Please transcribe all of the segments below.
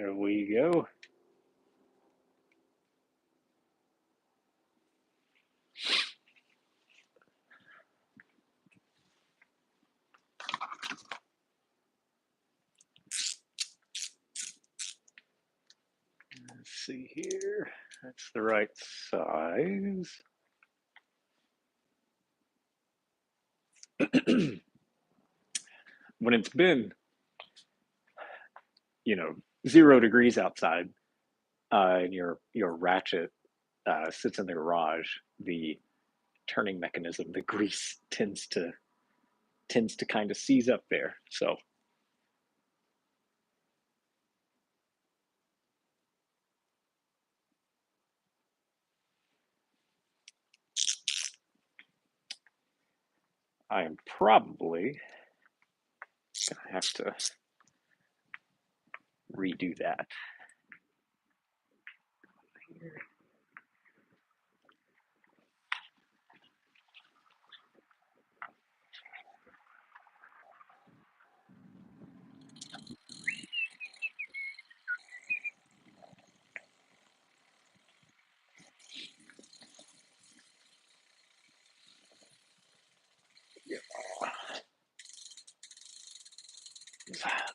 There we go. Let's see here. That's the right size. When it's been, 0 degrees outside, and your ratchet sits in the garage, the turning mechanism, the grease tends to kind of seize up there. So I am probably gonna have to redo that.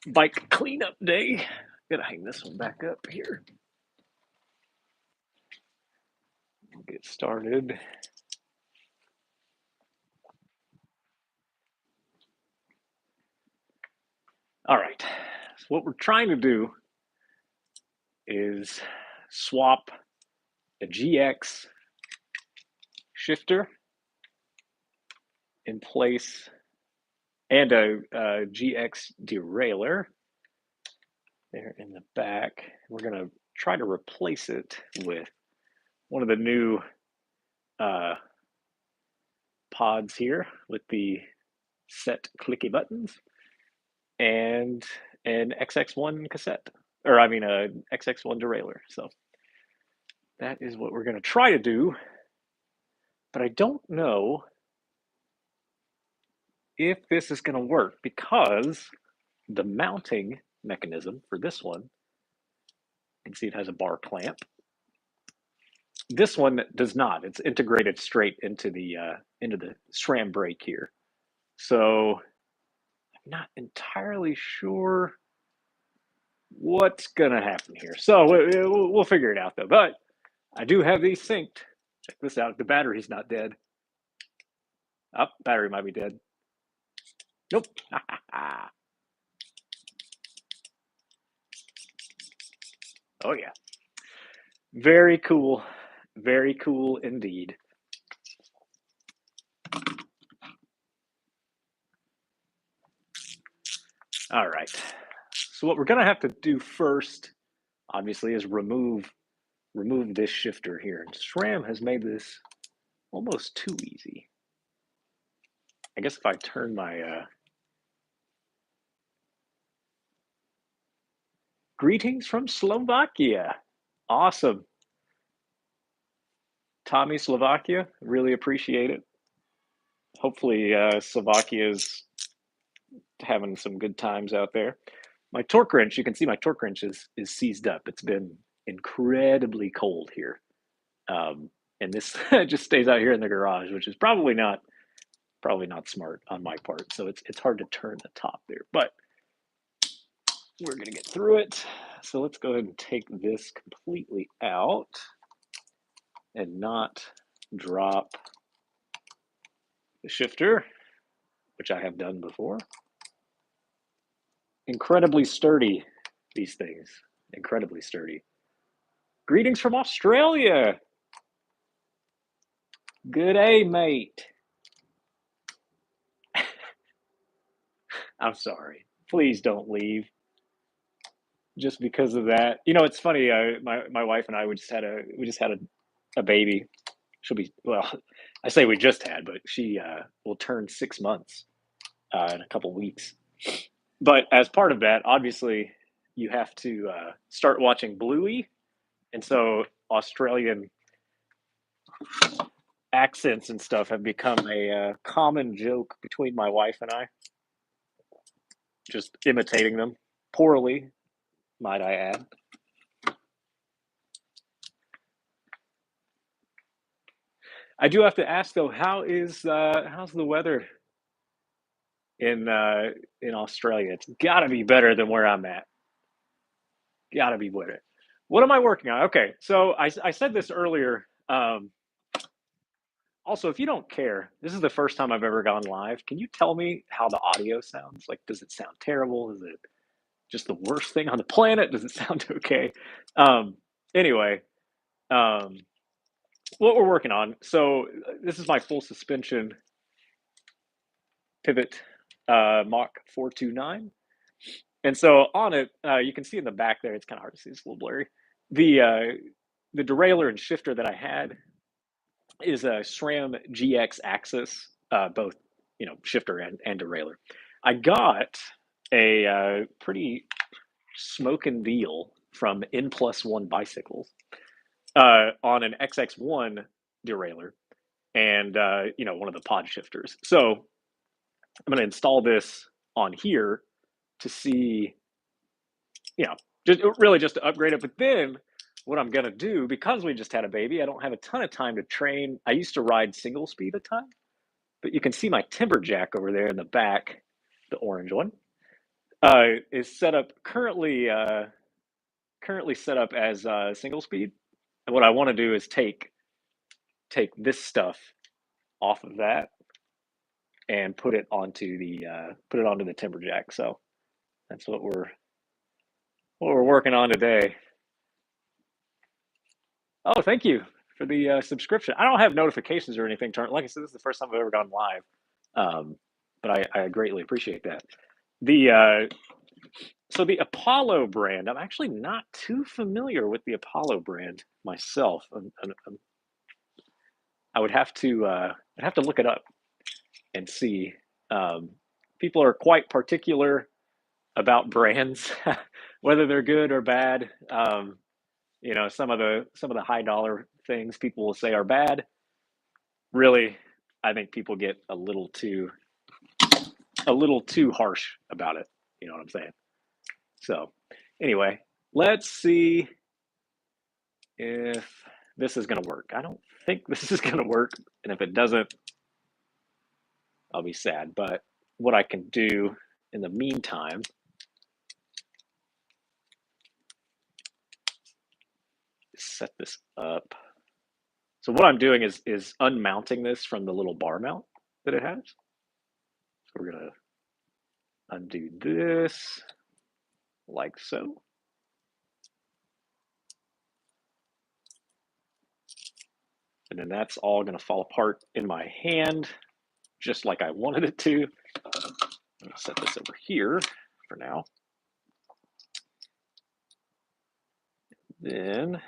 Bike cleanup day. Gotta hang this one back up here. Get started. All right. So what we're trying to do is swap a GX shifter in place and a GX derailleur there in the back. We're going to try to replace it with one of the new pods here with the set clicky buttons and an XX1 cassette, or I mean a XX1 derailleur. So that is what we're going to try to do, but I don't know if this is going to work because the mounting mechanism for this one, you can see it has a bar clamp. This one does not. It's integrated straight into the SRAM brake here. So I'm not entirely sure what's gonna happen here. So we'll figure it out though. But I do have these synced. Check this out. The battery's not dead. Up, oh, battery might be dead. Nope. Oh yeah. Very cool. Very cool indeed. All right. So what we're gonna have to do first, obviously, is remove this shifter here. And SRAM has made this almost too easy. I guess if I turn my greetings from Slovakia. Awesome. Tommy, Slovakia, really appreciate it. Hopefully Slovakia is having some good times out there. My torque wrench, you can see my torque wrench is seized up. It's been incredibly cold here. And this just stays out here in the garage, which is probably not smart on my part. So it's hard to turn the top there, but we're gonna get through it. So let's go ahead and take this completely out and not drop the shifter, which I have done before. Incredibly sturdy, these things. Incredibly sturdy. Greetings from Australia. Good day, mate. I'm sorry. Please don't leave. Just because of that, it's funny. My wife and I we just had a baby. She'll be, well, I say we just had, but she will turn 6 months in a couple weeks. But as part of that, obviously, you have to start watching Bluey, and so Australian accents and stuff have become a common joke between my wife and I. Just imitating them poorly, might I add. I do have to ask though, how's the weather in Australia? It's got to be better than where I'm at. Got to be better. What am I working on? Okay, so I said this earlier. Also, if you don't care, this is the first time I've ever gone live. Can you tell me how the audio sounds? Like, does it sound terrible? Is it just the worst thing on the planet? Does it sound okay? Um, anyway, um, what we're working on. So this is my full suspension pivot Mach 429. And so on it, you can see in the back there, it's kind of hard to see, it's a little blurry. The derailleur and shifter that I had is a SRAM GX Axis, both shifter and derailleur. I got a pretty smoking deal from N+1 Bicycles on an XX1 derailleur and one of the pod shifters. So I'm going to install this on here to see, just to upgrade it. But then what I'm going to do, because we just had a baby, I don't have a ton of time to train. I used to ride single speed a ton, but you can see my Timberjack over there in the back, the orange one, is set up currently set up as single speed. And what I want to do is take this stuff off of that and put it onto the Timberjack. So that's what we're working on today. Oh, thank you for the subscription. I don't have notifications or anything turned. Like I said, this is the first time I've ever gone live, but I greatly appreciate that. So the Apollo brand, I'm actually not too familiar with the Apollo brand myself. I would have to look it up and see. People are quite particular about brands, whether they're good or bad. Some of the high dollar things people will say are bad. Really, I think people get a little too harsh about it. You know what I'm saying? So, anyway, let's see if this is going to work. I don't think this is going to work, and if it doesn't, I'll be sad. But what I can do in the meantime is set this up. So what I'm doing is unmounting this from the little bar mount that it has. So we're going to undo this like so. And then that's all going to fall apart in my hand, just like I wanted it to. I'm going to set this over here for now. Then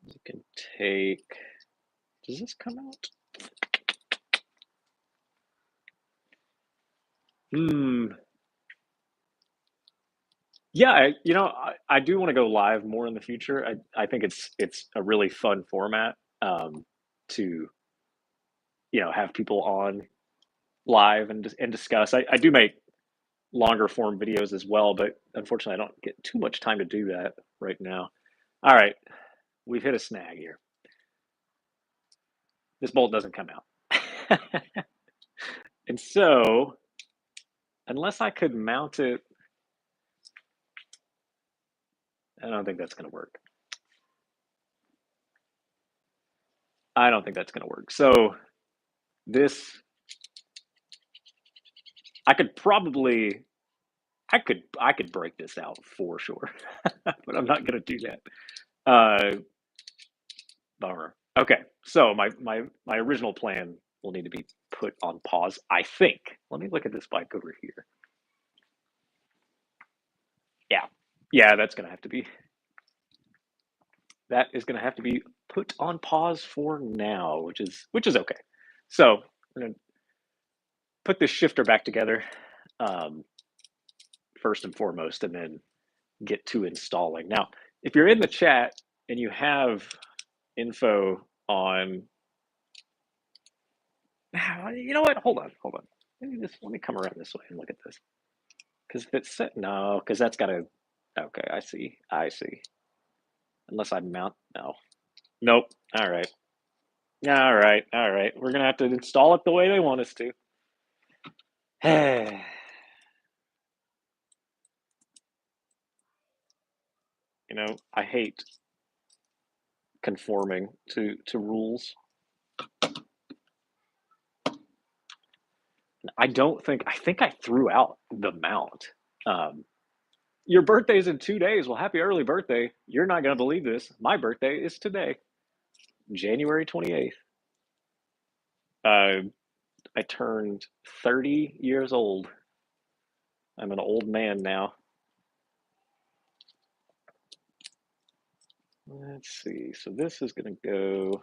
you can take, does this come out? Yeah, I do want to go live more in the future. I think it's a really fun format to have people on live and discuss. I do make longer form videos as well, but unfortunately, I don't get too much time to do that right now. All right, we've hit a snag here. This bolt doesn't come out, and so unless I could mount it. I don't think that's going to work. I don't think that's going to work. So this, I could break this out for sure, but I'm not going to do that. Bummer. Okay, so my original plan will need to be put on pause, I think. Let me look at this bike over here. Yeah, that's going to have to be. That is going to have to be put on pause for now, which is okay. So I'm going to put this shifter back together first and foremost, and then get to installing. Now, if you're in the chat and you have info on, you know what? Hold on. let me come around this way and look at this. Because if it's set, no, because that's got to. Okay, I see. I see. Unless I mount, no. Nope. All right. All right. All right. We're gonna have to install it the way they want us to. I hate conforming to rules. I think I threw out the mount. Um, your birthday's in 2 days. Well, happy early birthday. You're not gonna believe this. My birthday is today, January 28th. Uh, I turned 30 years old. I'm an old man now. Let's see. So this is going to go.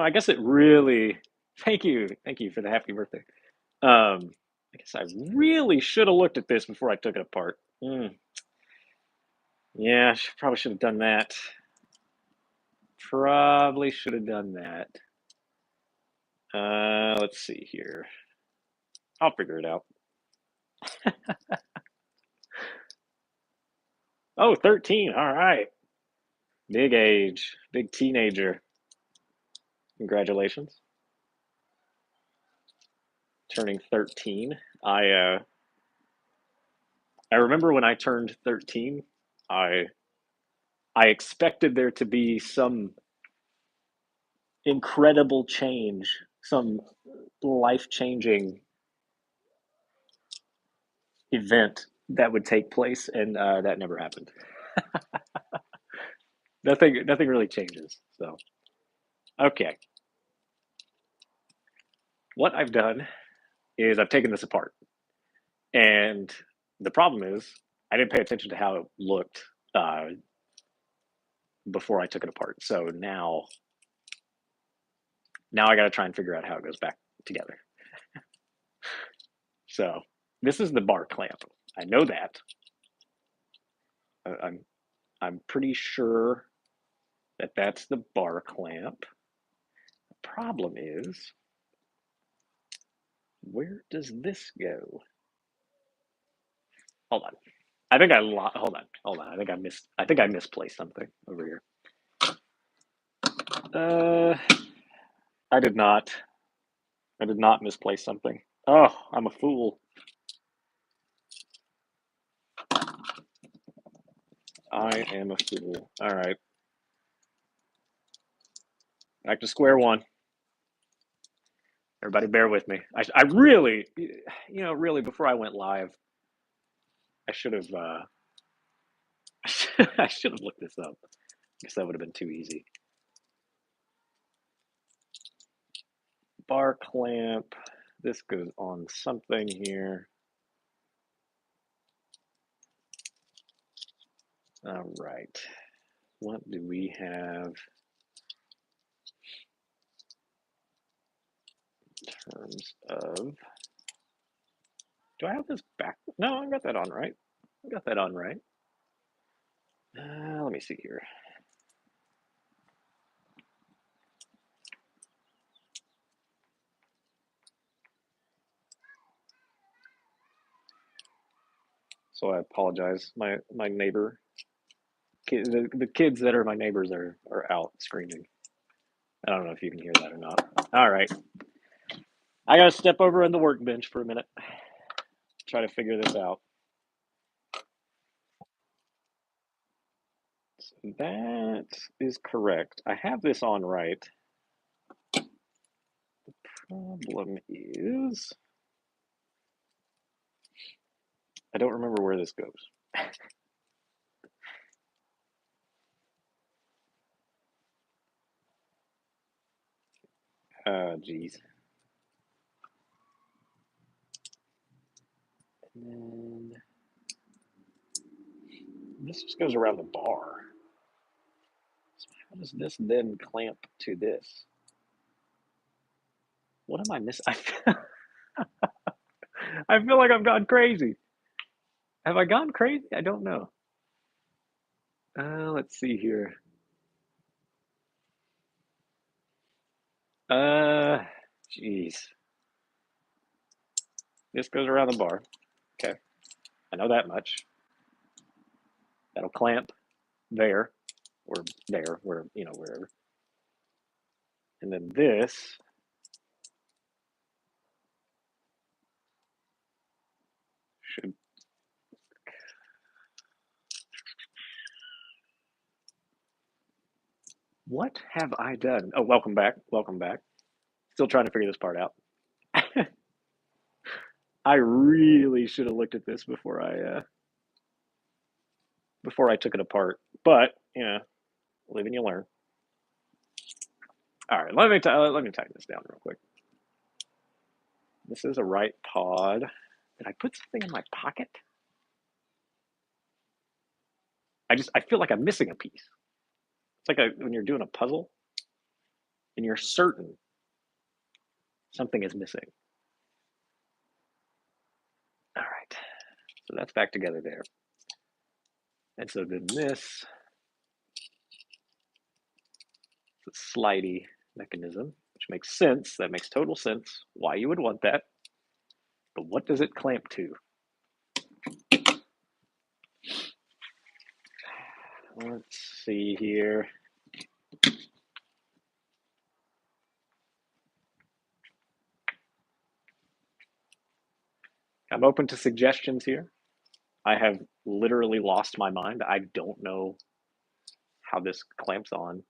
I guess it really. Thank you. Thank you for the happy birthday. I guess I really should have looked at this before I took it apart. Yeah, probably should have done that. Probably should have done that. Let's see here. I'll figure it out. Oh, 13. All right. Big age. Big teenager. Congratulations. Turning 13. I remember when I turned 13, I I expected there to be some incredible change, some life-changing event that would take place, and that never happened. Nothing really changes. So, okay, what I've done is I've taken this apart, and the problem is I didn't pay attention to how it looked uh, before I took it apart. So now I got to try and figure out how it goes back together. So this is the bar clamp. I know that. I'm I'm pretty sure that that's the bar clamp. The problem is, where does this go? Hold on. Hold on. I think I misplaced something over here. Uh, I did not. I did not misplace something. Oh, I'm a fool. I am a fool. All right, back to square one. Everybody, bear with me. I really, really, before I went live, I should have. I should have looked this up. I guess that would have been too easy. Bar clamp. This goes on something here. All right. What do we have in terms of? Do I have this back? No, I got that on right. I got that on right. Let me see here. So I apologize. My neighbor, the kids that are my neighbors are out screaming. I don't know if you can hear that or not. All right. I gotta step over on the workbench for a minute. Try to figure this out. So that is correct. I have this on right. Problem is, I don't remember where this goes. Geez. And then this just goes around the bar. So how does this then clamp to this? What am I missing? I feel like I've gone crazy. Have I gone crazy? I don't know. Let's see here. Uh, Jeez. This goes around the bar. Okay. I know that much. That'll clamp there, or there, where, wherever. And then this should. What have I done? Oh, welcome back. Welcome back. Still trying to figure this part out. I really should have looked at this before I took it apart. But live and you learn. All right, let me tighten this down real quick. This is a right pod. Did I put something in my pocket? I feel like I'm missing a piece. It's like when you're doing a puzzle and you're certain something is missing. All right, so that's back together there. And so then this is a slidey mechanism, which makes sense. That makes total sense why you would want that. But what does it clamp to? Let's see here. I'm open to suggestions here. I have literally lost my mind. I don't know how this clamps on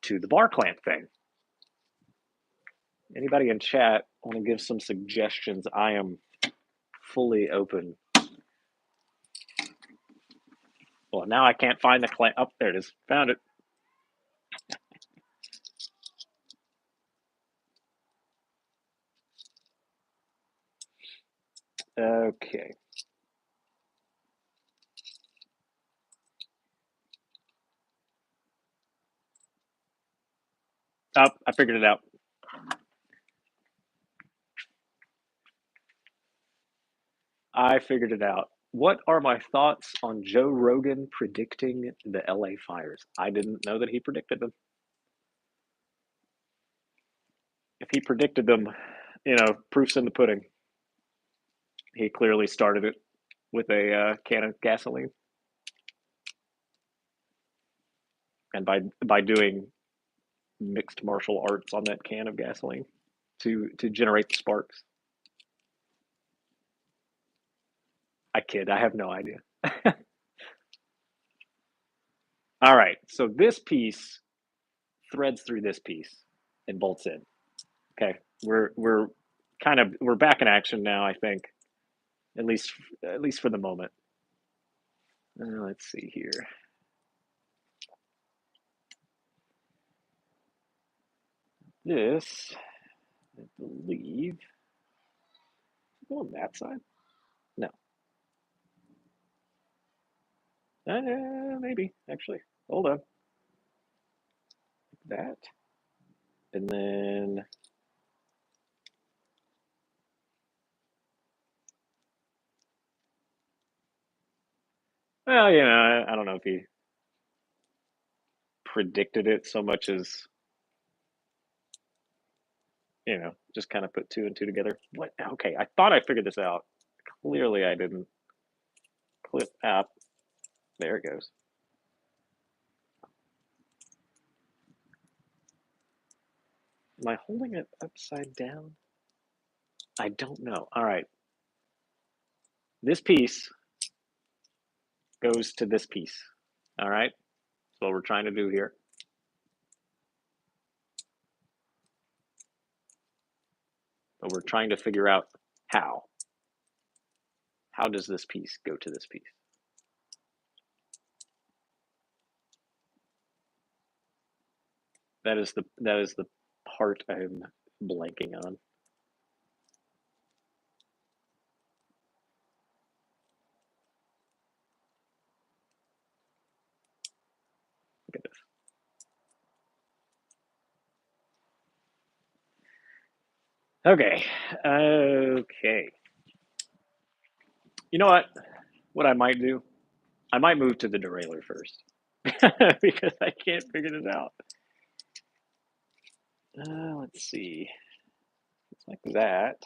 to the bar clamp thing. Anybody in chat want to give some suggestions? I am fully open. Well, now I can't find the clamp. Oh, there it is. Found it. Okay. Oh, I figured it out. I figured it out. What are my thoughts on Joe Rogan predicting the LA fires? I didn't know that he predicted them. If he predicted them, proof's in the pudding. He clearly started it with a can of gasoline, and by doing mixed martial arts on that can of gasoline to generate the sparks. I kid. I have no idea. All right. So this piece threads through this piece and bolts in. Okay. We're back in action now, I think. At least for the moment. Let's see here. This, I believe, go on that side. No. Maybe actually. Hold on. That, and then well, I don't know if he predicted it so much as just kind of put two and two together. What? Okay, I thought I figured this out. Clearly, I didn't. Clip app. There it goes. Am I holding it upside down? I don't know. All right. This piece goes to this piece. All right. That's what we're trying to do here. But we're trying to figure out how. How does this piece go to this piece? That is the part I'm blanking on. Look at this. Okay. Okay. You know what? What I might do? I might move to the derailleur first because I can't figure this out. Let's see. like that.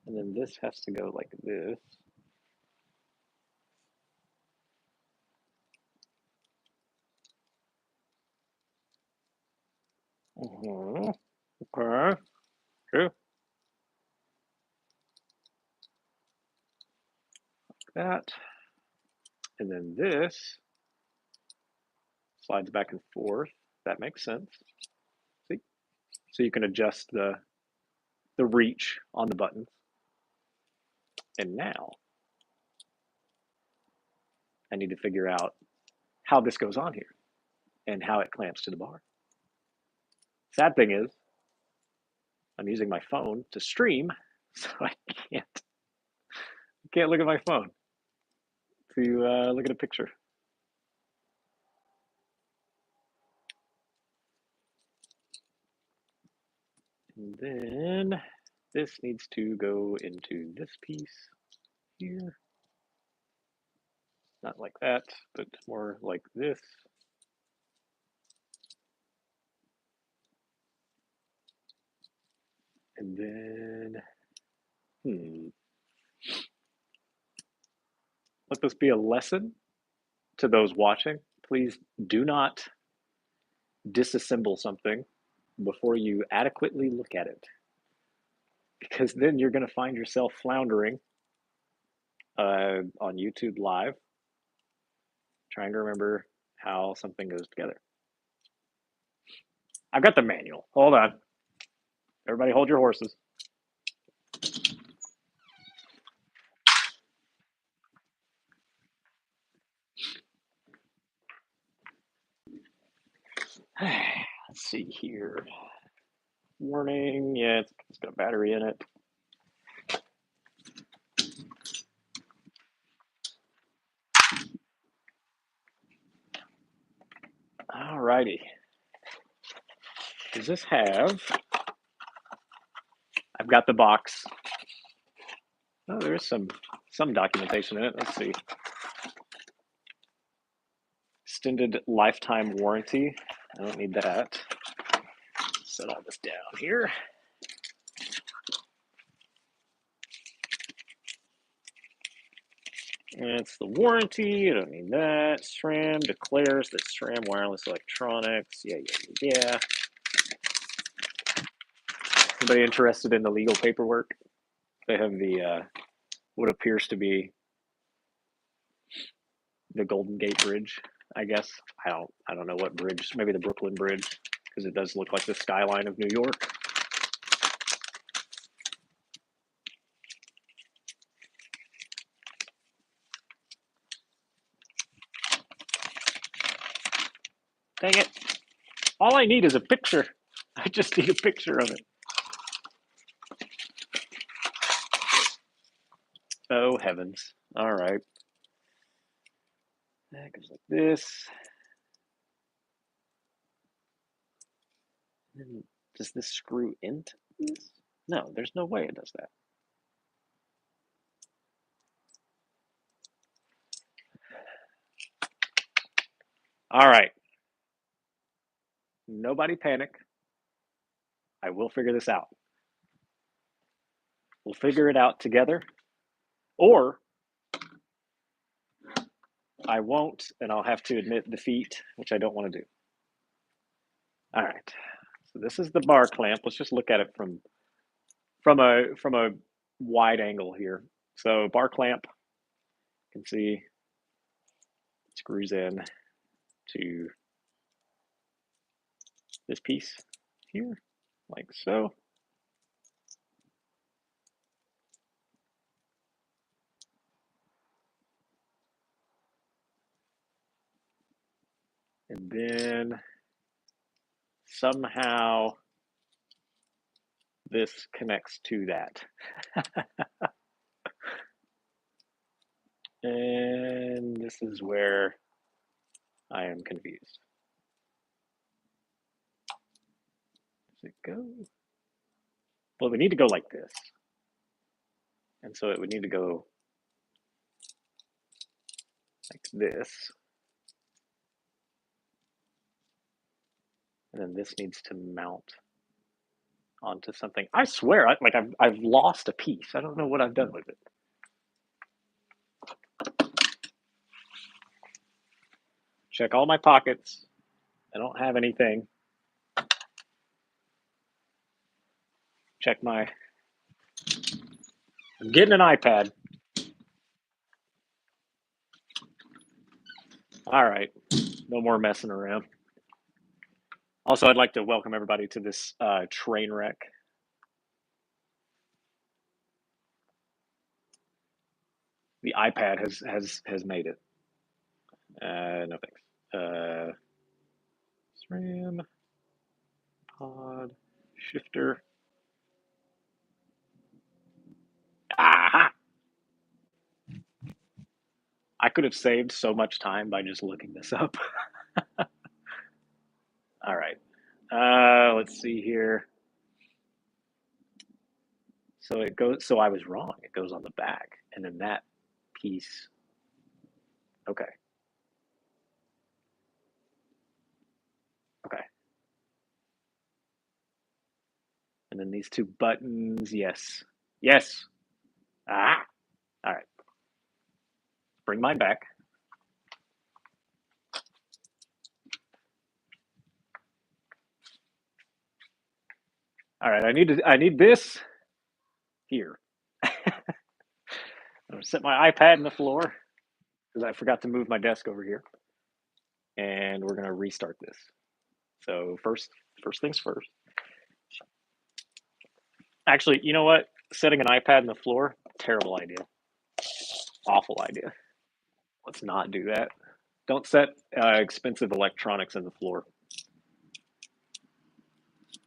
And then this has to go like this. Mm-hmm. Okay. True. That. And then this slides back and forth. That makes sense. See? So you can adjust the reach on the buttons. And now I need to figure out how this goes on here and how it clamps to the bar. Sad thing is, I'm using my phone to stream, so I can't look at my phone to look at a picture. And then this needs to go into this piece here. Not like that, but more like this. And then, let this be a lesson to those watching. Please do not disassemble something before you adequately look at it, because then you're going to find yourself floundering on YouTube Live, trying to remember how something goes together. I've got the manual. Hold on. Everybody hold your horses. Let's see here. Warning. Yeah, it's got a battery in it. Alrighty. Does this have... I've got the box. Oh, there's some documentation in it. Let's see. Extended lifetime warranty. I don't need that. Set all this down here. And it's the warranty. I don't need that. SRAM declares that SRAM Wireless Electronics. Yeah. Anybody interested in the legal paperwork? They have the what appears to be the Golden Gate Bridge, I guess. I don't know what bridge. Maybe the Brooklyn Bridge, because it does look like the skyline of New York. Dang it. All I need is a picture. I just need a picture of it. Oh, heavens. All right. That goes like this. And does this screw into this? No, there's no way it does that. All right. Nobody panic. I will figure this out. We'll figure it out together. Or I won't, and I'll have to admit defeat, which I don't want to do. All right. So this is the bar clamp. Let's just look at it from a wide angle here. So bar clamp, you can see it screws in to this piece here, like so. And then somehow this connects to that. And this is where I am confused. Does it go? Well, we need to go like this. And so it would need to go like this. And then this needs to mount onto something. I swear, I've lost a piece. I don't know what I've done with it. Check all my pockets. I don't have anything. Check my. I'm getting an iPad. All right, no more messing around. Also, I'd like to welcome everybody to this train wreck. The iPad has made it. No thanks. SRAM pod shifter. Aha! I could have saved so much time by just looking this up. All right. Let's see here. So it goes. So I was wrong. It goes on the back, and then that piece. Okay. Okay. And then these two buttons. Yes. Yes. Ah. All right. Bring mine back. All right. I need this here. I'm gonna set my iPad in the floor because I forgot to move my desk over here, and we're gonna restart this. So first things first. Actually, you know what? Setting an iPad in the floor, terrible idea. Awful idea. Let's not do that. Don't set expensive electronics in the floor.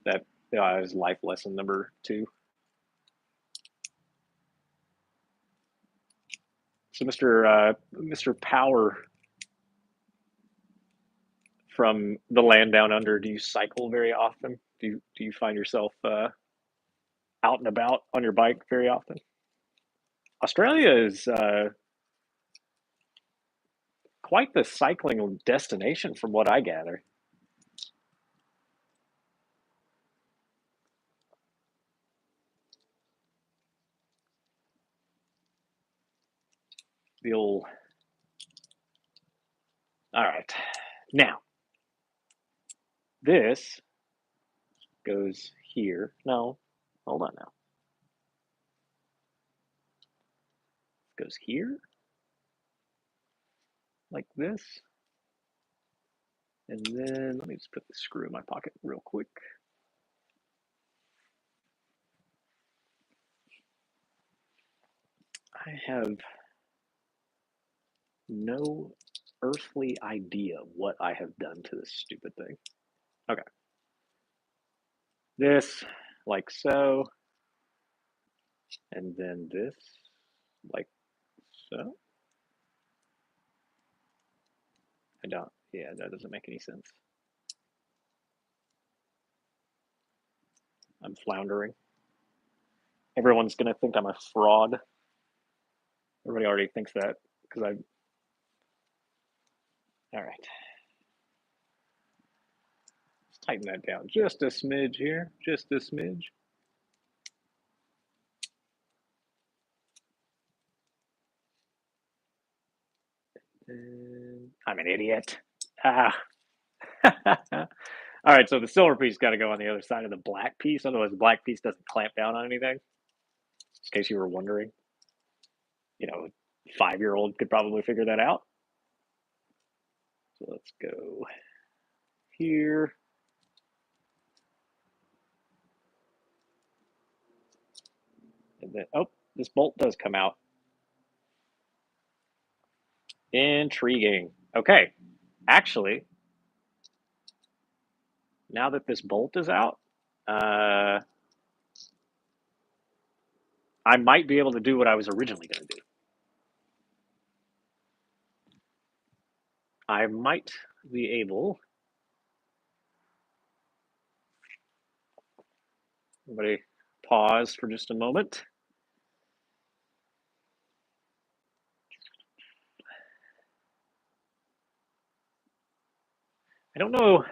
That is life lesson number 2. So, Mr. Power from the land down under, do you cycle very often? Do you find yourself out and about on your bike very often? Australia is quite the cycling destination, from what I gather. The old. All right, now this goes here. No, hold on now. It goes here, like this. And then let me just put the screw in my pocket real quick. I have no earthly idea what I have done to this stupid thing. Okay. This, like so. And then this, like so. I don't, yeah, that doesn't make any sense. I'm floundering. Everyone's going to think I'm a fraud. Everybody already thinks that because I. All right. Let's tighten that down just a smidge here, just a smidge. And I'm an idiot. Ah. All right, so the silver piece got to go on the other side of the black piece. Otherwise, the black piece doesn't clamp down on anything. Just in case you were wondering. You know, a 5-year-old could probably figure that out. So let's go here. And then, oh, this bolt does come out. Intriguing. Okay, actually, now that this bolt is out, I might be able to do what I was originally going to do. I might be able. Everybody pause for just a moment. I don't know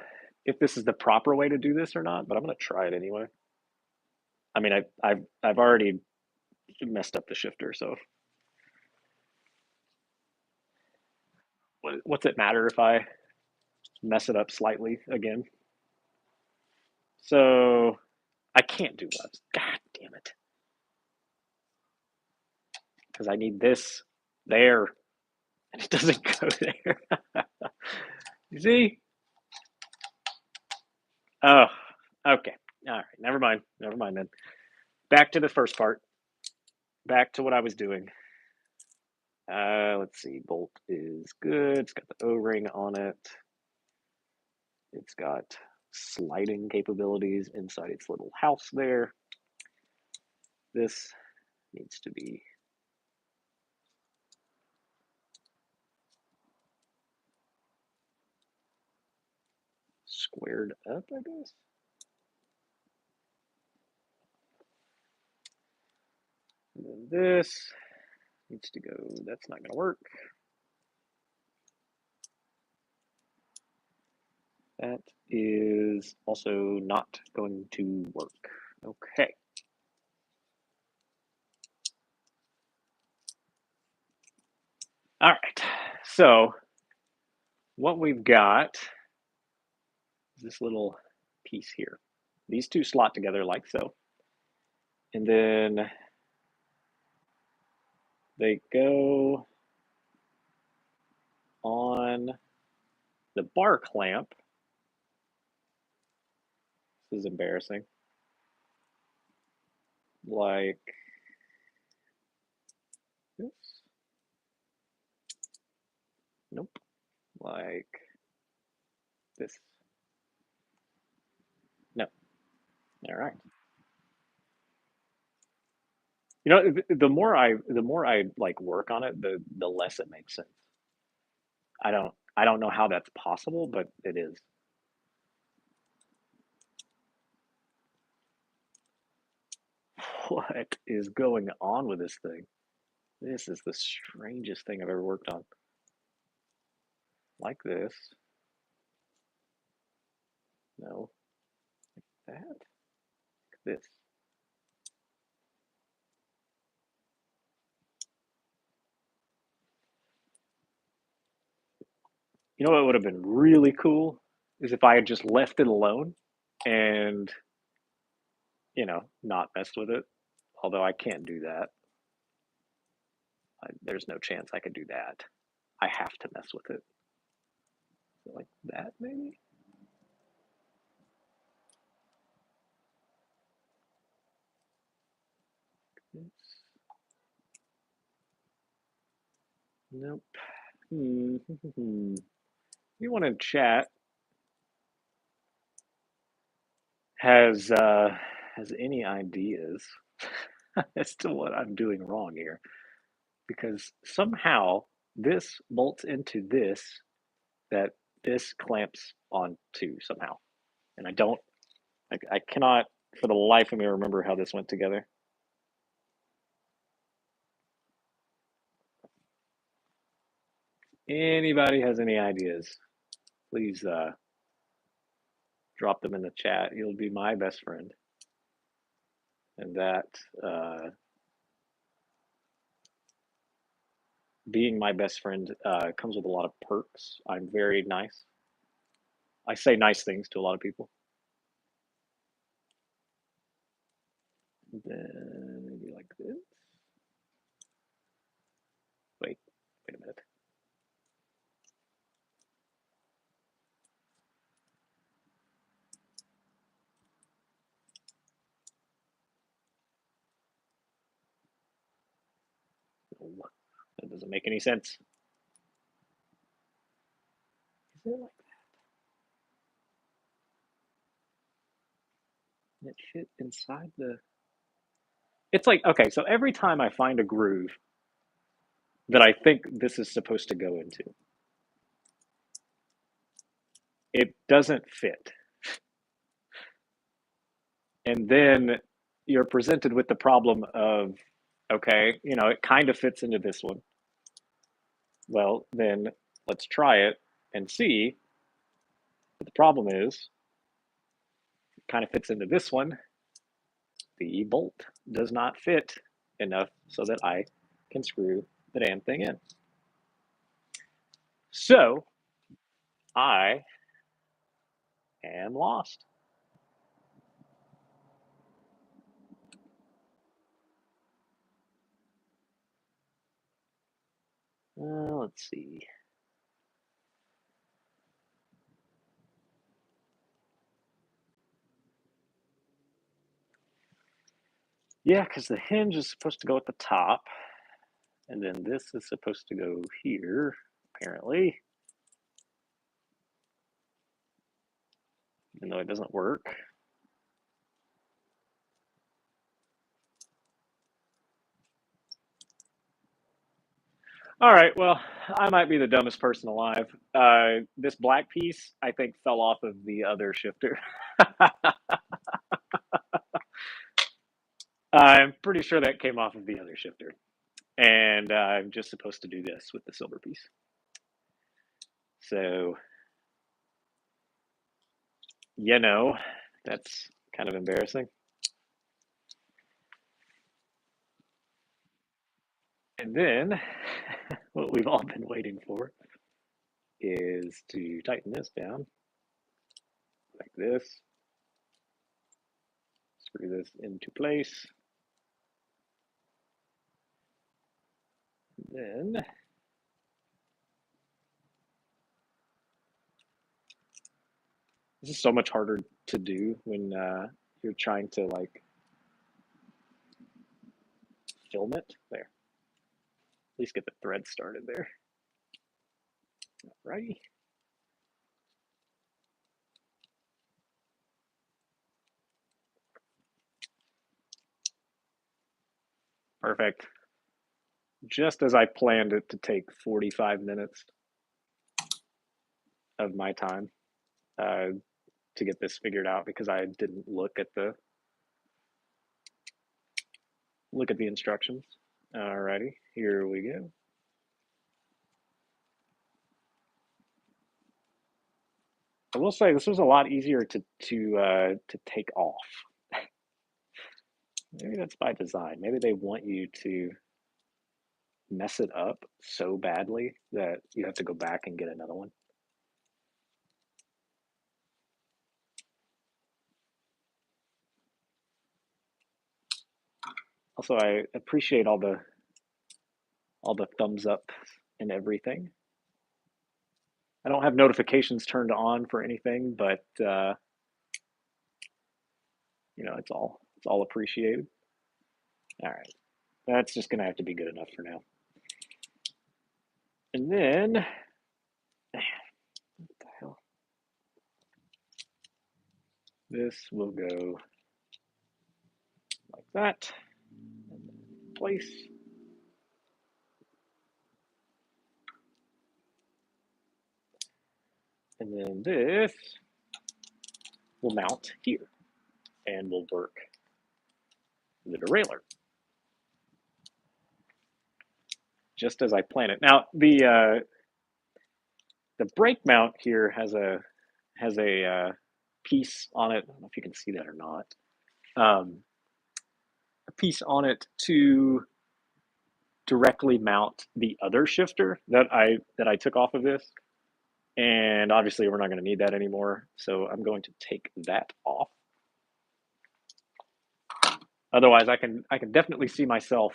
if this is the proper way to do this or not, but I'm going to try it anyway. I mean, I've already messed up the shifter, so what's it matter if I mess it up slightly again? So I can't do lefts. God damn it. Because I need this there, and it doesn't go there. You see? Oh, okay. All right. Never mind. Never mind then. Back to the first part. Back to what I was doing. Let's see. Bolt is good. It's got the O-ring on it. It's got sliding capabilities inside its little house there. This needs to be squared up, I guess. And then this needs to go, that's not going to work. That is also not going to work. Okay. All right. So what we've got is this little piece here. These two slot together like so. And then they go on the bar clamp. This is embarrassing. Like this. Nope. Like this. No. All right. You know, the more I like work on it, the less it makes sense. I don't know how that's possible, but it is. What is going on with this thing? This is the strangest thing I've ever worked on. Like this. No. Like that. Like this. You know what would have been really cool is if I had just left it alone and, not messed with it. Although I can't do that. There's no chance I could do that. I have to mess with it. So like that, maybe? Nope. You want to chat has any ideas as to what I'm doing wrong here? Because somehow this bolts into this that this clamps onto somehow, and I cannot for the life of me remember how this went together. Anybody has any ideas? Please drop them in the chat. You'll be my best friend, and that being my best friend comes with a lot of perks. I'm very nice. I say nice things to a lot of people. And then maybe like this. Wait a minute. Oh, that doesn't make any sense. Is it like that shit inside the? It's like okay, so every time I find a groove that I think this is supposed to go into, it doesn't fit, and then you're presented with the problem of okay, it kind of fits into this one. Well, then let's try it and see. But the problem is, it kind of fits into this one, the bolt does not fit enough so that I can screw the damn thing in. So I am lost. Let's see. Yeah, because the hinge is supposed to go at the top, and then this is supposed to go here, apparently. Even though it doesn't work. All right, well, I might be the dumbest person alive. This black piece, I think, fell off of the other shifter. I'm pretty sure that came off of the other shifter. And I'm just supposed to do this with the silver piece. So, you know, that's kind of embarrassing. And then what we've all been waiting for is to tighten this down like this. Screw this into place. And then this is so much harder to do when you're trying to like film it. There, at least get the thread started there. Alrighty. Perfect. Just as I planned it to take 45 minutes of my time uh, to get this figured out because I didn't look at the instructions. Alrighty, here we go. I will say this was a lot easier to take off. Maybe that's by design. Maybe they want you to mess it up so badly that you have to go back and get another one. Also, I appreciate all the thumbs up and everything. I don't have notifications turned on for anything, but you know, it's all appreciated. All right, that's just gonna have to be good enough for now. And then, what the hell? This will go like that, and then place. And then this will mount here and will work the derailleur. Just as I plan it. Now the brake mount here has a piece on it. I don't know if you can see that or not. A piece on it to directly mount the other shifter that I took off of this. And obviously we're not going to need that anymore. So I'm going to take that off. Otherwise I can definitely see myself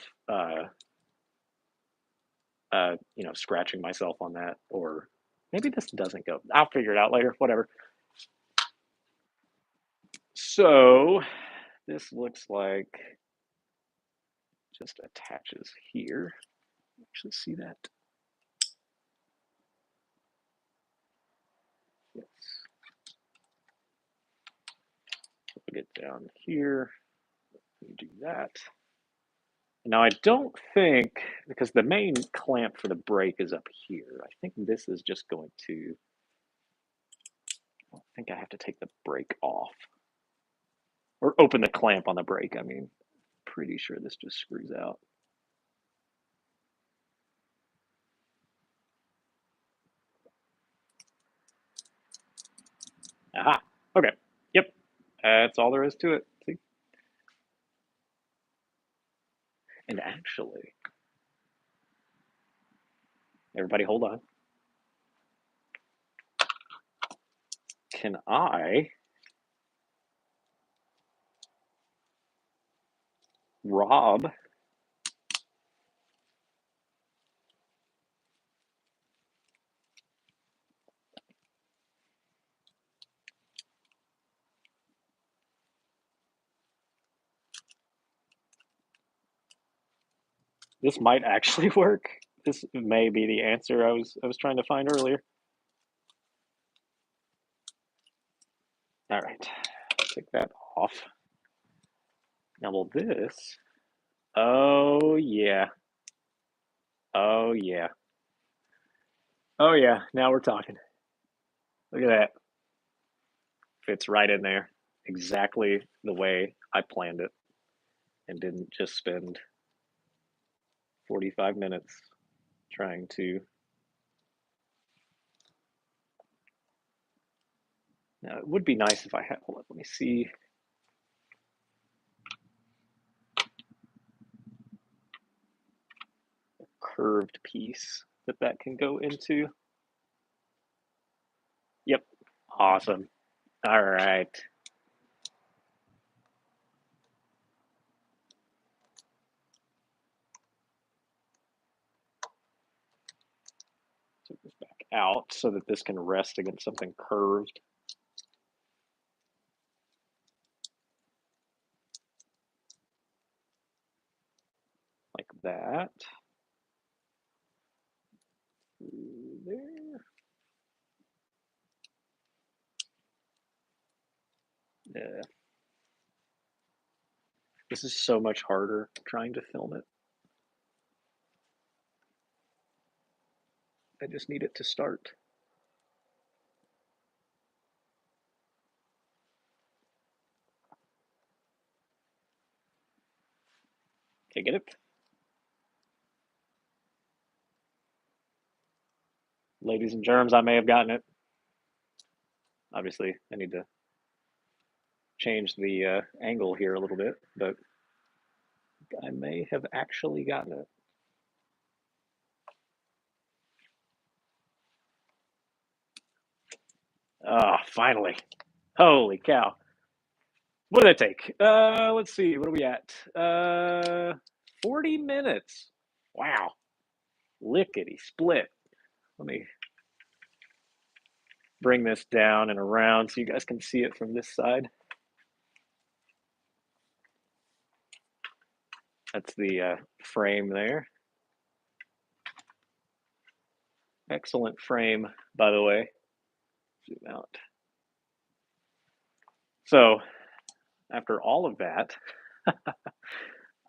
you know, scratching myself on that, or maybe this doesn't go. I'll figure it out later, whatever. So this looks like just attaches here. Actually see that. Yes. We'll get down here. Do that. Now I don't think, because the main clamp for the brake is up here, I think this is just going to, I don't think I have to take the brake off. Or open the clamp on the brake, I mean. Pretty sure this just screws out. Aha, okay, yep. That's all there is to it, see? And actually, everybody hold on. Can I rob this might actually work. This may be the answer I was trying to find earlier. All right, take that off. Now will this? Oh yeah. Oh yeah. Oh yeah. Now we're talking. Look at that. Fits right in there. Exactly the way I planned it and didn't just spend 45 minutes trying to. Now it would be nice if I had. Hold on, let me see. A curved piece that can go into. Yep. Awesome. All right. Take this back out so that this can rest against something curved. Like that. There. Yeah. This is so much harder trying to film it. I just need it to start. Okay, get it? Ladies and germs, I may have gotten it. Obviously, I need to change the angle here a little bit, but I may have actually gotten it. Ah, oh, finally. Holy cow. What did that take? Let's see. What are we at? 40 minutes. Wow. Lickety split. Let me bring this down and around so you guys can see it from this side. That's the frame there. Excellent frame, by the way. Zoom out. So, after all of that,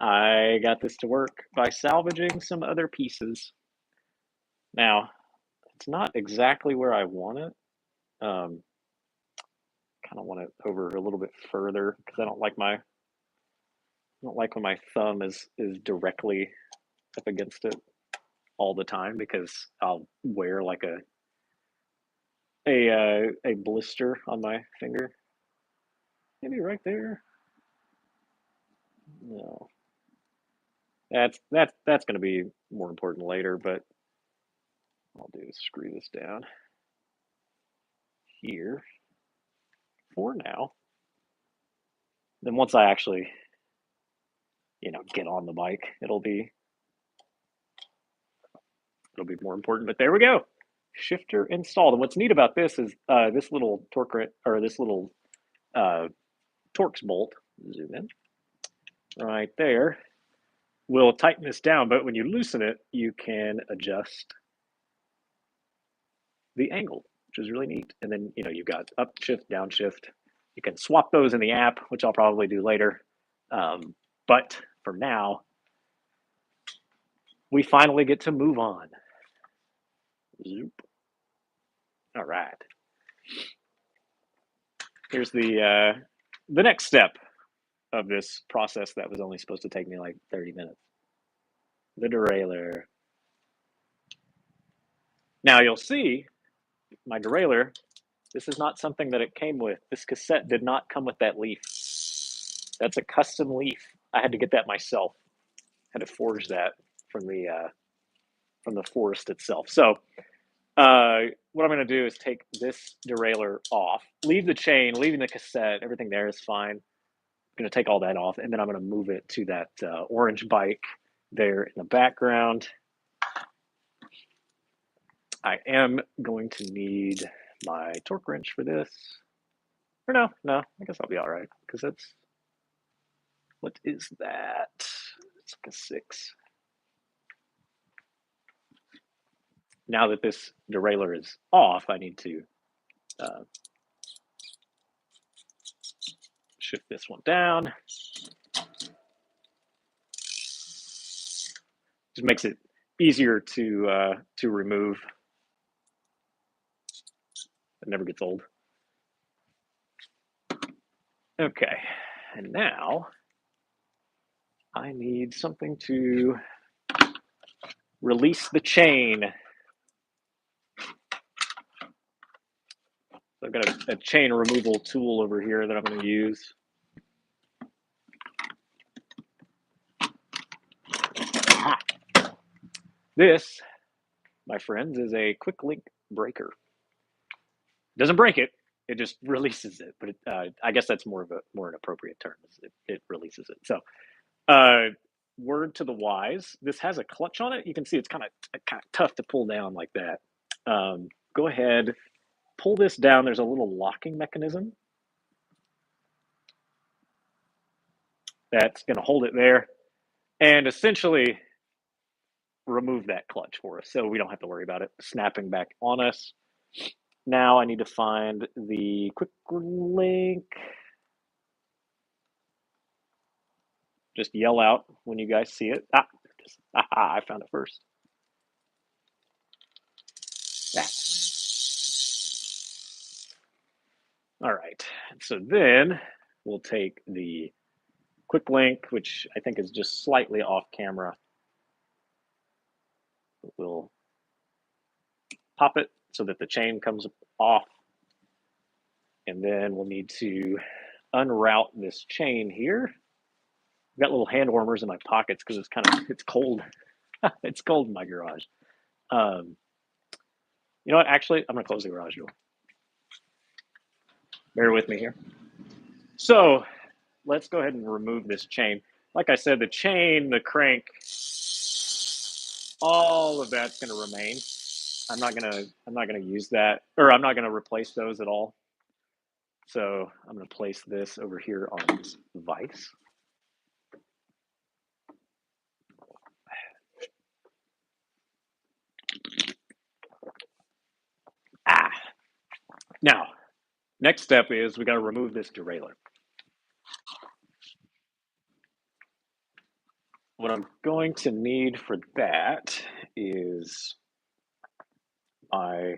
I got this to work by salvaging some other pieces. Now, it's not exactly where I want it. Kind of want it over a little bit further because I don't like when my thumb is directly up against it all the time because I'll wear like a blister on my finger. Maybe right there. No, that's going to be more important later. But I'll do is screw this down here for now. Then once I actually, get on the bike, it'll be more important. But there we go, shifter installed. And what's neat about this is this little this little Torx bolt. Zoom in right there. Will tighten this down, but when you loosen it, you can adjust the angle, which is really neat. And then you've got upshift, downshift. You can swap those in the app, which I'll probably do later. But for now, we finally get to move on. Zoop. All right. Here's the next step of this process that was only supposed to take me like 30 minutes. The derailleur. Now you'll see my derailleur. This is not something that it came with. This cassette did not come with that leaf. That's a custom leaf. I had to get that myself. Had to forge that from the forest itself. So what I'm going to do is take this derailleur off, leave the chain, leaving the cassette, everything there is fine. I'm going to take all that off, and then I'm going to move it to that orange bike there in the background. I am going to need my torque wrench for this. Or no, I guess I'll be all right, because that's, what is that? It's like a 6. Now that this derailleur is off, I need to shift this one down. Just makes it easier to remove. It never gets old. Okay, and now I need something to release the chain. So I've got a chain removal tool over here that I'm going to use. This, my friends, is a quick link breaker. It doesn't break it; it just releases it. But I guess that's more an appropriate term. It releases it. So, word to the wise: this has a clutch on it. You can see it's kind of tough to pull down like that. Go ahead, pull this down. There's a little locking mechanism that's going to hold it there, and essentially remove that clutch for us, so we don't have to worry about it snapping back on us. Now I need to find the quick link. Just yell out when you guys see it. I found it first. Yeah. All right. So then we'll take the quick link, which I think is just slightly off camera. We'll pop it so that the chain comes off. And then we'll need to unroute this chain here. I've got little hand warmers in my pockets because it's cold. It's cold in my garage. You know what? Actually, I'm going to close the garage door. Bear with me here. So let's go ahead and remove this chain. Like I said, the chain, the crank, all of that's going to remain. I'm not gonna use that, or I'm not gonna replace those at all. So I'm gonna place this over here on this vise. Now, next step is we got to remove this derailleur. What I'm going to need for that is my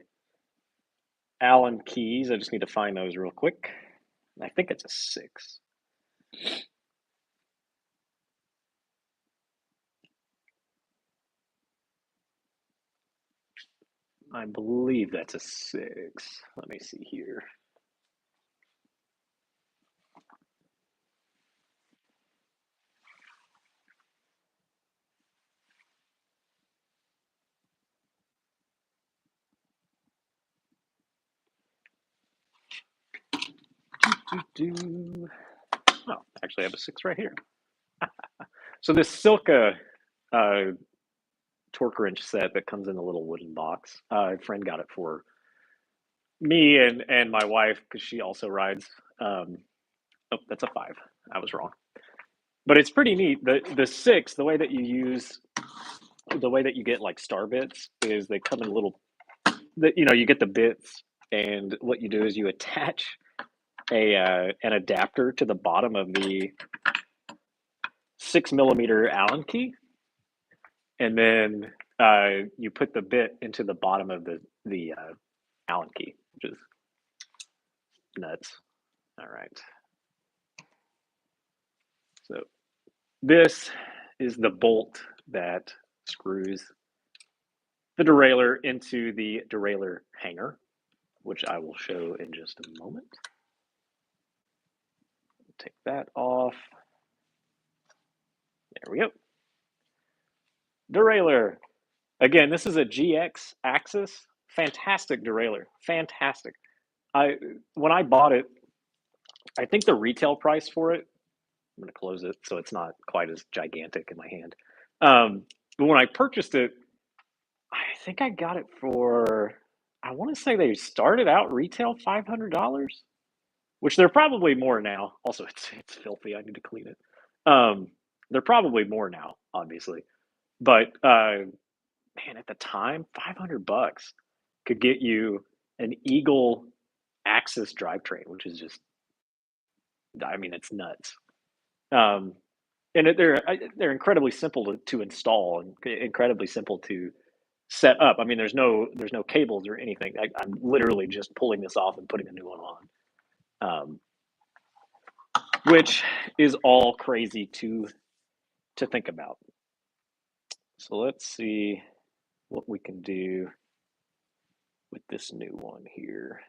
Allen keys. I just need to find those real quick. I think it's a 6. I believe that's a 6. Let me see here. Oh, actually, I have a 6 right here. So this Silca torque wrench set that comes in a little wooden box. A friend got it for me and my wife because she also rides. Oh, that's a 5. I was wrong. But it's pretty neat. The 6, the way that you get like star bits is they come in little. You get the bits, and what you do is you attach an adapter to the bottom of the 6mm Allen key, and then you put the bit into the bottom of the Allen key, which is nuts. All right. So this is the bolt that screws the derailleur into the derailleur hanger, which I will show in just a moment. Take that off. There we go. Derailleur. Again, this is a GX Axis. Fantastic derailleur. Fantastic. I when I bought it, I think the retail price for it, I'm going to close it so it's not quite as gigantic in my hand. But when I purchased it, I think I got it for, I want to say they started out retail $500, which they're probably more now. Also, it's filthy. I need to clean it. Um, they're probably more now, obviously. But man, at the time, $500 could get you an Eagle Axis drivetrain, which is just, I mean, it's nuts. Um, and they're incredibly simple to install and incredibly simple to set up. I mean, there's no cables or anything. I'm literally just pulling this off and putting a new one on, which is all crazy to think about. So let's see what we can do with this new one here.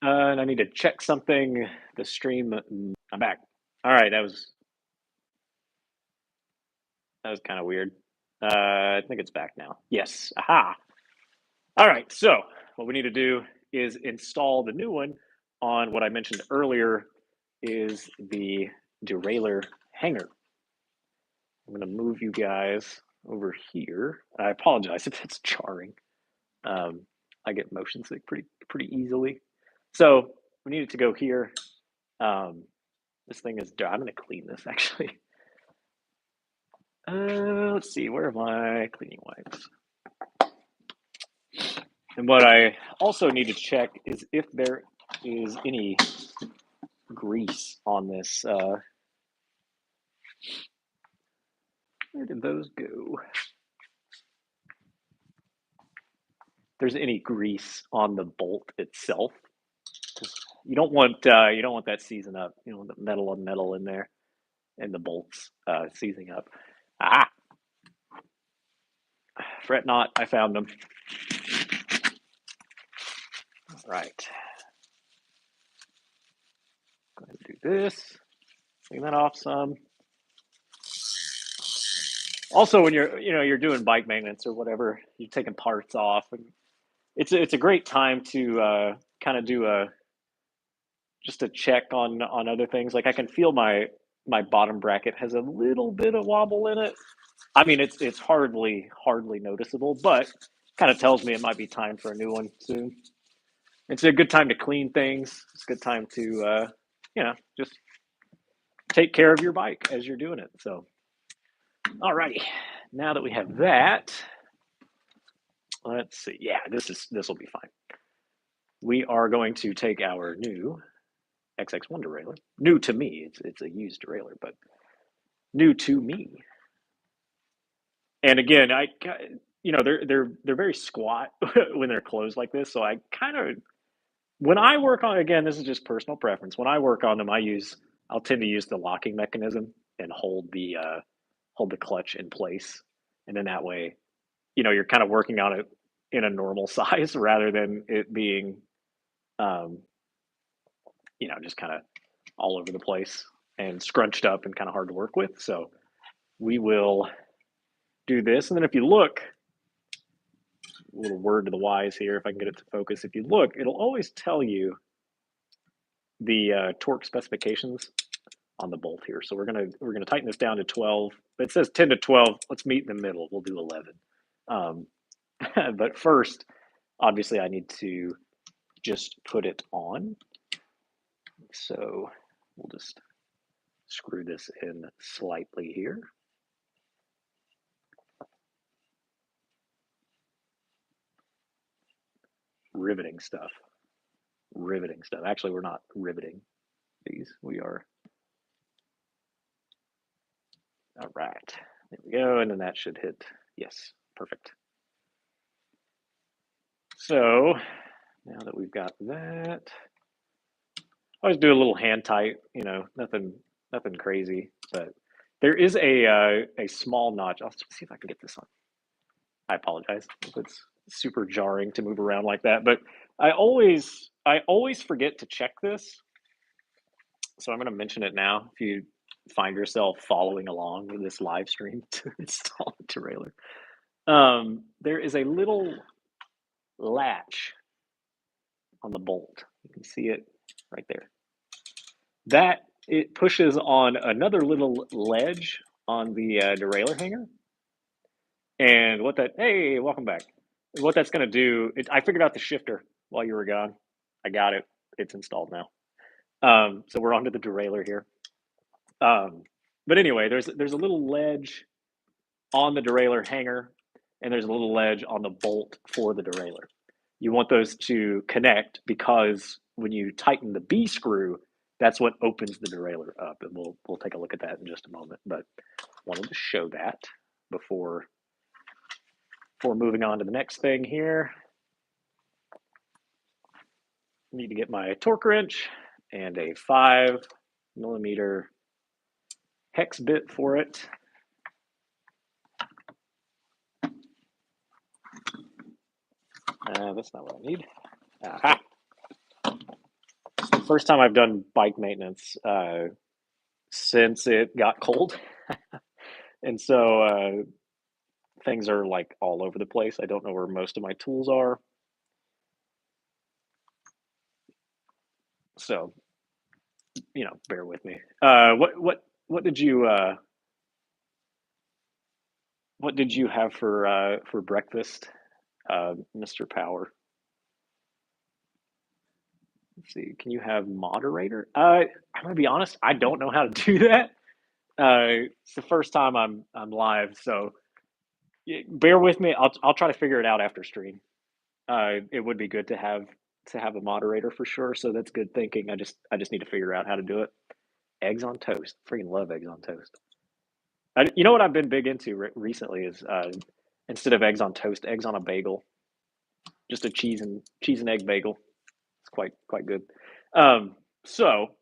And I need to check something. The stream. I'm back. All right, that was kind of weird. I think it's back now. Yes. Aha. All right. So what we need to do is install the new one on what I mentioned earlier is the derailleur hanger. I'm going to move you guys over here. I apologize if it's jarring. Um, I get motion sick pretty easily. So we need it to go here. This thing is. I'm going to clean this actually. Let's see. Where are my cleaning wipes? And what I also need to check is if there is any grease on this. Where did those go? There's any grease on the bolt itself. You don't want that seizing up. You know, the metal on metal in there, and the bolts seizing up. Ah, fret not. I found them. All right. Go ahead and do this. Clean that off some. Also, when you're doing bike maintenance or whatever, you're taking parts off, and it's a great time to kind of do a just a check on other things. Like I can feel my bottom bracket has a little bit of wobble in it. I mean, it's hardly noticeable, but kind of tells me it might be time for a new one soon. It's a good time to clean things. It's a good time to just take care of your bike as you're doing it. So, alrighty, now that we have that, let's see. Yeah, this will be fine. We are going to take our new XX1 derailleur. New to me. It's a used derailleur, but new to me. And again, they're very squat when they're closed like this. So I kind of when I work on, again, this is just personal preference. When I work on them, I'll tend to use the locking mechanism and hold the clutch in place, and then that way, you're kind of working on it in a normal size rather than it being, um, just kind of all over the place and scrunched up and kind of hard to work with. So we will do this, and then if you look, a little word to the wise here, if I can get it to focus. If you look, it'll always tell you the torque specifications on the bolt here. So we're gonna tighten this down to 12. It says 10 to 12. Let's meet in the middle. We'll do 11. Um, but first, obviously, I need to just put it on. So we'll just screw this in slightly here. Riveting stuff. Riveting stuff. Actually, we're not riveting these. We are. All right. There we go. And then that should hit. Yes. Perfect. So now that we've got that, I always do a little hand tight, nothing crazy, but There is a small notch. I'll see if I can get this on. I apologize if it's super jarring to move around like that, but I always forget to check this, so I'm going to mention it now. If you find yourself following along with this live stream to install the derailleur, there is a little latch on the bolt. You can see it right there. That it pushes on another little ledge on the derailleur hanger, and what that hey, welcome back. What that's going to do, I figured out the shifter while you were gone. I got it. It's installed now. So we're onto the derailleur here. Um, but anyway, there's a little ledge on the derailleur hanger, and there's a little ledge on the bolt for the derailleur. You want those to connect because when you tighten the B screw, that's what opens the derailleur up, and we'll take a look at that in just a moment. But wanted to show that before moving on to the next thing here. Need to get my torque wrench and a 5mm hex bit for it. That's not what I need. Aha! It's the first time I've done bike maintenance since it got cold. And so things are like all over the place. I don't know where most of my tools are. So, bear with me. What did you have for breakfast, Mr. Power? Let's see. Can you have moderator? I'm gonna be honest. I don't know how to do that. It's the first time I'm live, so bear with me. I'll try to figure it out after stream. It would be good to have a moderator for sure. So that's good thinking. I just need to figure out how to do it. Eggs on toast. Freaking love eggs on toast. You know what I've been big into recently is instead of eggs on toast, eggs on a bagel. Just a cheese and egg bagel. It's quite good. So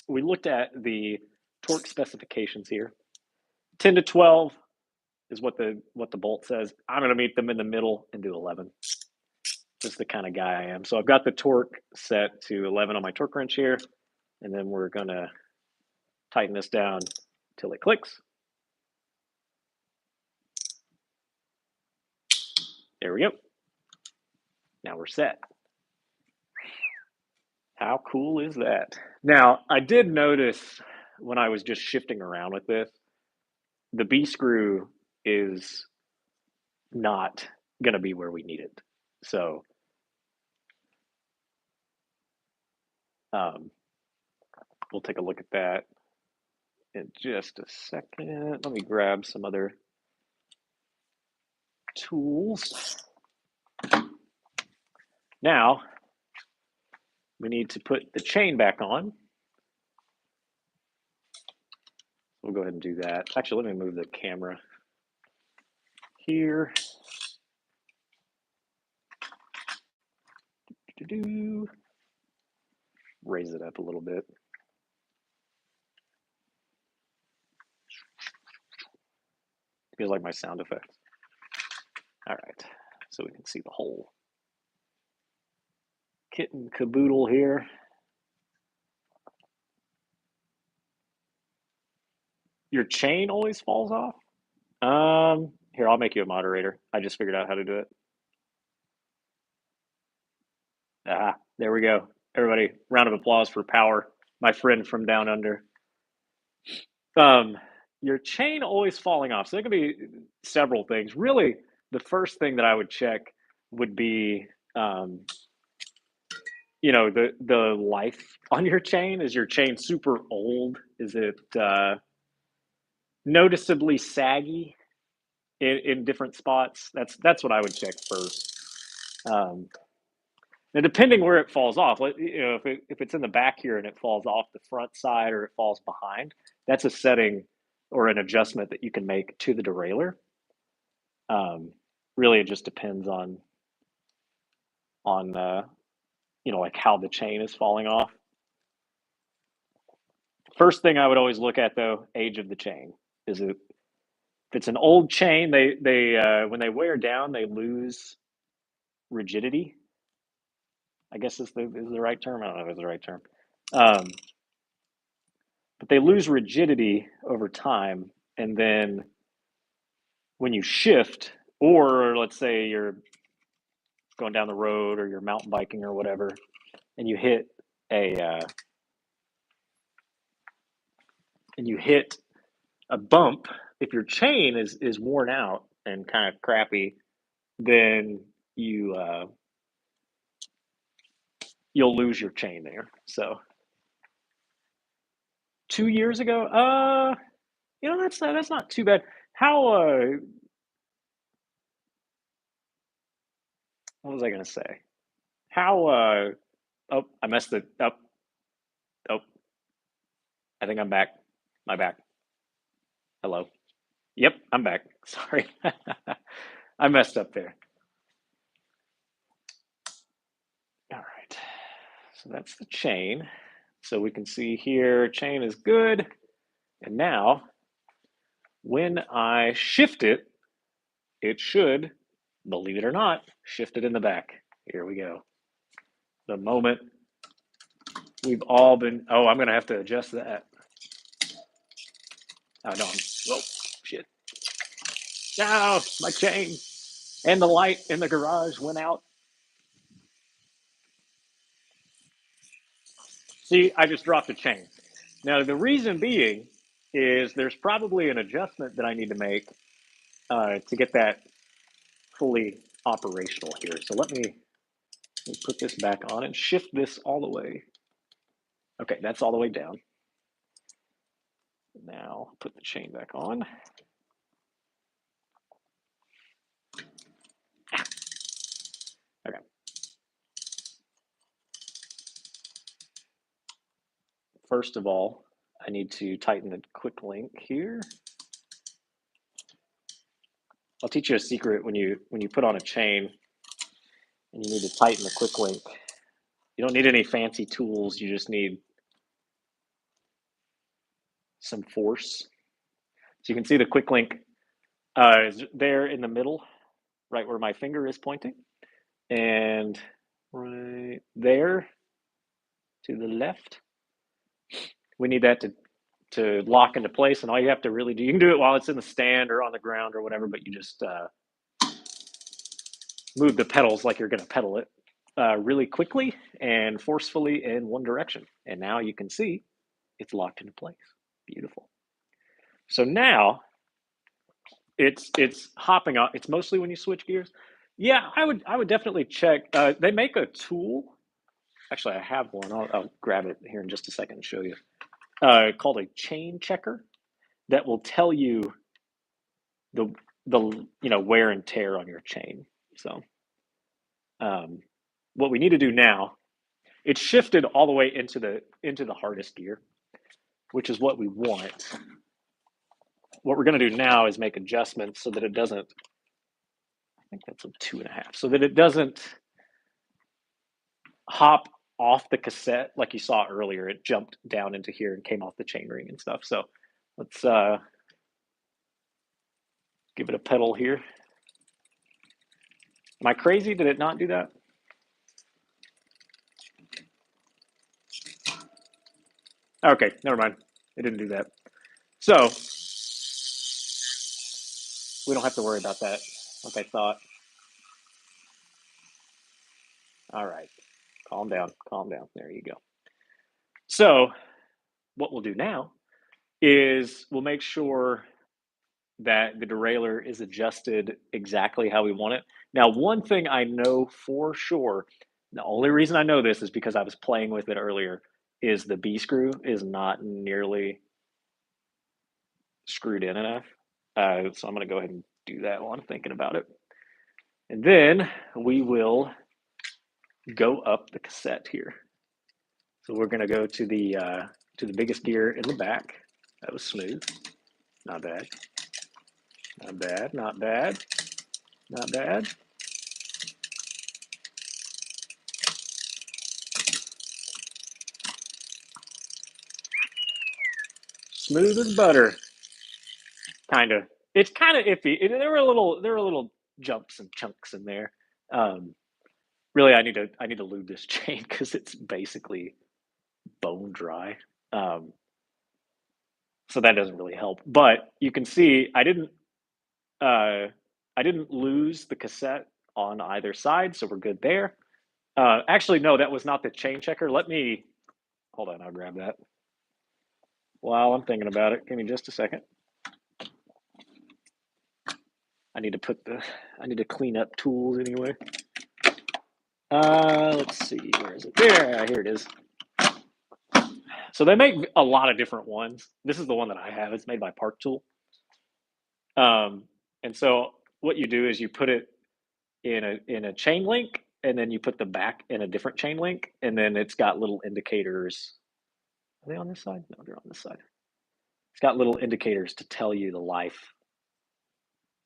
we looked at the torque specifications here. 10 to 12 is what the bolt says. I'm going to meet them in the middle and do 11. Just the kind of guy I am. So I've got the torque set to 11 on my torque wrench here, and then we're going to tighten this down till it clicks. There we go. Now we're set. How cool is that? Now, I did notice when I was just shifting around with this, the B screw is not going to be where we need it. So we'll take a look at that in just a second. Let me grab some other tools. Now, we need to put the chain back on. We'll go ahead and do that. Actually, let me move the camera here. Raise it up a little bit. Feels like my sound effects. All right, so we can see the whole kit and caboodle here. Your chain always falls off? Here, I'll make you a moderator. I just figured out how to do it. There we go. Everybody, round of applause for Power, my friend from down under. Your chain always falling off. So there can be several things. Really, the first thing that I would check would be, the life on your chain. Is your chain super old? Is it noticeably saggy in different spots? That's what I would check first. Now, depending where it falls off, if it's in the back here and it falls off the front side or it falls behind, that's a setting or an adjustment that you can make to the derailleur. Really, it just depends on like how the chain is falling off. First thing I would always look at though, age of the chain. Is it, if it's an old chain, they when they wear down, they lose rigidity. I guess is the right term. I don't know if it's the right term. Um, but they lose rigidity over time, and then when you shift, or let's say you're going down the road or you're mountain biking or whatever, and you hit a bump, if your chain is worn out and kind of crappy, then you'll lose your chain there. So 2 years ago, that's not too bad. How what was I gonna say? How oh, I messed it up. Oh, I think I'm back. My back. Hello. Yep, I'm back. Sorry. I messed up there. All right. So that's the chain. So we can see here, chain is good. And now, when I shift it, it should, believe it or not, shift it in the back. Here we go. The moment we've all been, oh, I'm going to have to adjust that. Oh, no. Whoa, shit. No, my chain. And the light in the garage went out. See, I just dropped a chain. Now, the reason being is there's probably an adjustment that I need to make to get that fully operational here. So let me put this back on and shift this all the way. Okay, that's all the way down. Now put the chain back on. Okay. First of all, I need to tighten the quick link here. I'll teach you a secret when you put on a chain and you need to tighten the quick link. You don't need any fancy tools. You just need some force. So you can see the quick link is there in the middle, right where my finger is pointing, and right there to the left. We need that to lock into place, and all you have to really do, you can do it while it's in the stand or on the ground or whatever, but you just move the pedals like you're going to pedal it really quickly and forcefully in one direction. And now you can see it's locked into place. Beautiful. So now it's hopping off. It's mostly when you switch gears. Yeah, I would definitely check. They make a tool. Actually, I have one. I'll grab it here in just a second and show you. Called a chain checker that will tell you the wear and tear on your chain. So what we need to do now, it's shifted all the way into the hardest gear, which is what we want. What we're going to do now is make adjustments so that it doesn't, I think that's a 2.5, so that it doesn't hop off the cassette like you saw earlier. It jumped down into here and came off the chainring and stuff. So let's give it a pedal here. Am I crazy? Did it not do that? Okay, never mind. It didn't do that. So we don't have to worry about that, like I thought. All right, calm down, calm down. There you go. So what we'll do now is we'll make sure that the derailleur is adjusted exactly how we want it. Now, one thing I know for sure, the only reason I know this is because I was playing with it earlier, is the B screw is not nearly screwed in enough. So I'm going to go ahead and do that while I'm thinking about it. And then we will go up the cassette here. So we're going to go to the biggest gear in the back. That was smooth. Not bad. Not bad. Not bad. Not bad. smooth as butter. Kind of. It's kind of iffy. There were a little jumps and chunks in there. Um, really, I need to lube this chain because it's basically bone dry. Um, so that doesn't really help. But you can see uh, I didn't lose the cassette on either side, so we're good there. Actually, no, that was not the chain checker. Let me hold on. I'll grab that while I'm thinking about it. Give me just a second. I need to put the I need to clean up tools anyway. Let's see, where is it? There, here it is. So they make a lot of different ones. This is the one that I have. It's made by Park Tool. Um, and so what you do is you put it in a chain link, and then you put the back in a different chain link, and then it's got little indicators. Are they on this side? No, they're on this side. It's got little indicators to tell you the life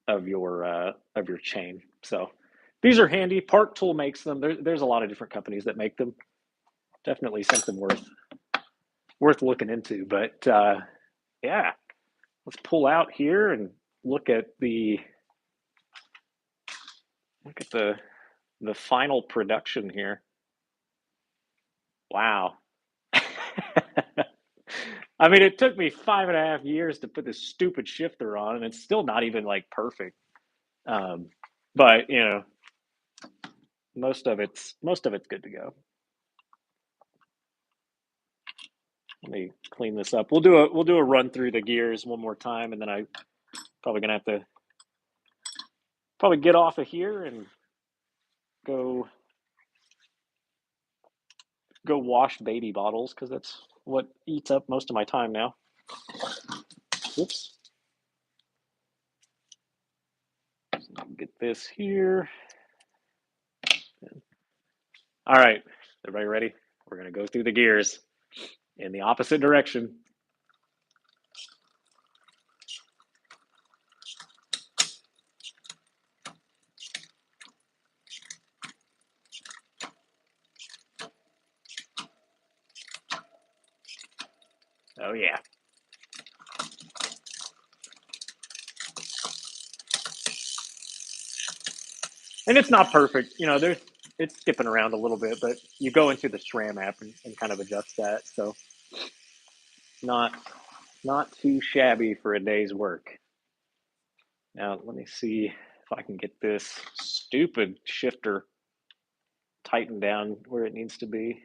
of your chain. So these are handy. Park Tool makes them. There's a lot of different companies that make them. Definitely something worth looking into. But yeah, let's pull out here and look at the final production here. Wow. I mean, it took me 5.5 years to put this stupid shifter on, and it's still not even like perfect. Um, but you know, most of it's good to go. Let me clean this up. We'll do a run through the gears one more time, and then I probably gonna have to probably get off of here and go wash baby bottles because that's what eats up most of my time now. Whoops. Get this here. All right, everybody ready? We're gonna go through the gears in the opposite direction. Oh yeah. And it's not perfect. You know, there's it's skipping around a little bit, but you go into the SRAM app and kind of adjust that. So not not too shabby for a day's work. Now let me see if I can get this stupid shifter tightened down where it needs to be.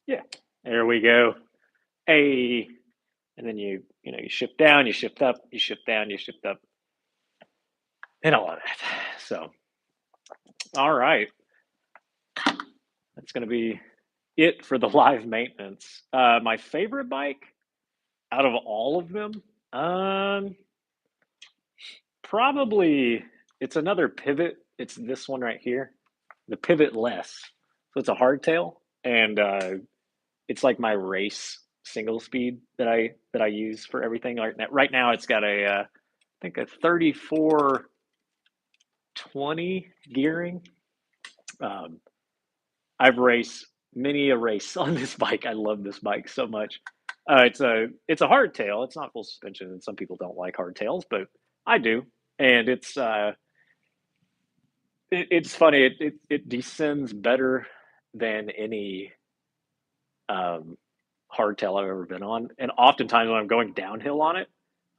Yeah, there we go. A, and then you know you shift down, you shift up, you shift down, you shift up, and all of that. So all right, that's going to be it for the live maintenance. My favorite bike out of all of them, um, probably it's another pivot. It's this one right here, the Pivot Less. So it's a hardtail, and it's like my race single speed that I use for everything. Like right now, it's got I think a 3420 gearing. Um, I've raced many a race on this bike. I love this bike so much. It's a hardtail. It's not full suspension, and some people don't like hardtails, but I do. And it's funny. It descends better than any um, hardtail I've ever been on. And oftentimes when I'm going downhill on it,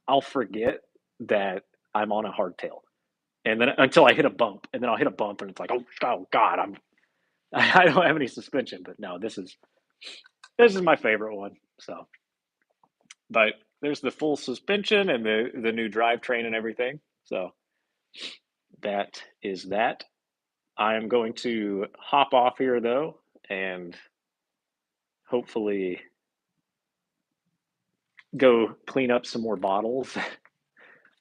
I'll forget that I'm on a hardtail, and then until I hit a bump, and then I'll hit a bump, and it's like, oh God, I don't have any suspension. But no, this is my favorite one. So, but there's the full suspension and the new drivetrain and everything. So that is that. I am going to hop off here though, and hopefully go clean up some more bottles.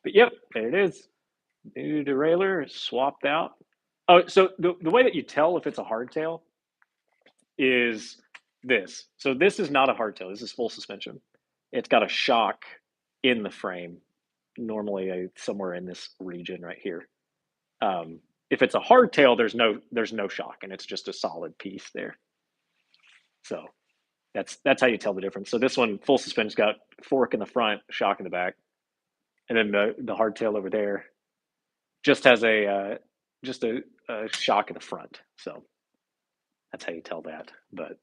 But yep, there it is. New derailleur swapped out. Oh, so the way that you tell if it's a hardtail is this. So this is not a hardtail. This is full suspension. It's got a shock in the frame, normally somewhere in this region right here. If it's a hardtail, there's no shock, and it's just a solid piece there. So that's how you tell the difference. So this one, full suspension's got fork in the front, shock in the back, and then the hardtail over there just has a shock in the front. So that's how you tell that. But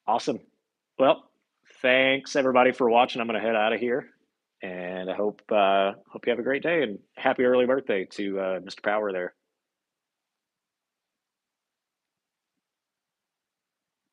awesome. Well, thanks everybody for watching. I'm going to head out of here, and I hope you have a great day and happy early birthday to Mr. Power there.